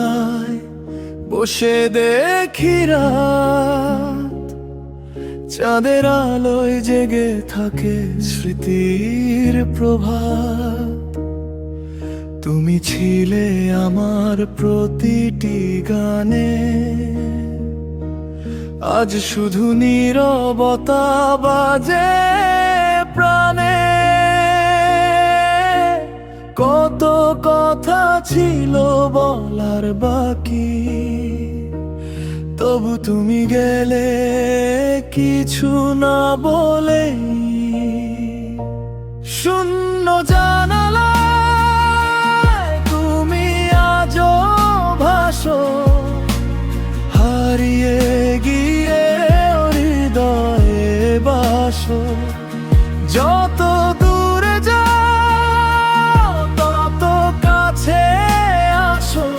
জানালায় বসে দেখি রাত, চাঁদের আলোয় জেগে থাকে স্মৃতির প্রভাত। তুমি ছিলে আমার প্রতিটি গানে, আজ শুধু নীরবতা বাজে প্রাণে। কত কথা ছিল বলার বাকি, তবু তুমি গেলে কিছু না বলে। শূন্য জানালায় তুমি আজও ভাসো, হারিয়ে গিয়ে হৃদয়ে বাসো। যত দূরে যাও তত কাছে আসো,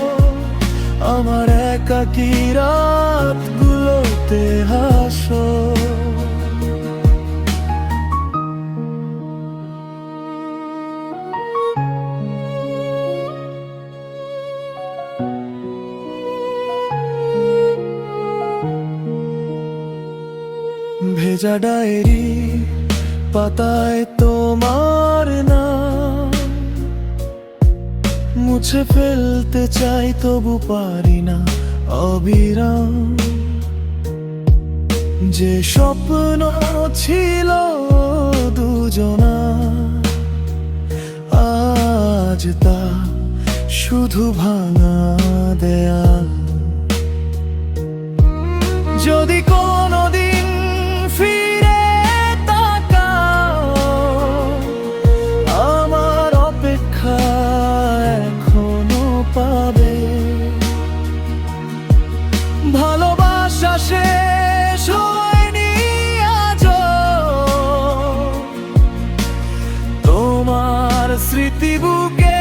আমার একাকী রাতগুলোতে হাসো। ভেজা ডায়েরি পাতায় তোমার নাম, মুছে ফেলতে চাই তবু পারি না অবিরাম। যে স্বপ্ন ছিল দুজনা, আজ তা শুধু ভাঙা দেয়াল। যদি কোনোদিন ফিরে তাকাও, আমার অপেক্ষা এখনো পাবে। ভালোবাসা শেষ হয়নি আজও, তোমার স্মৃতি বুকে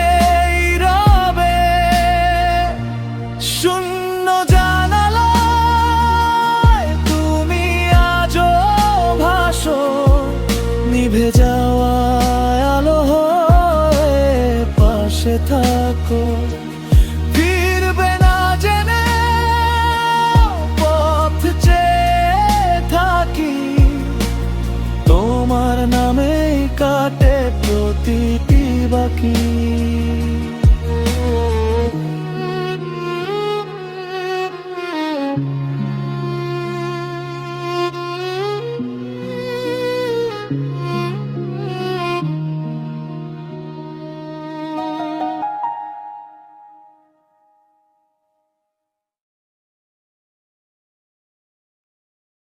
রবে। শূন্য জানালায় তুমি আজও ভাসো, নিভে যাওয়া আলো হয়ে পাশে থাকো। ফিরবে না জেনে পথ চেয়ে থাকি, তোমার নামেই কাটে প্রতিটি বাকি।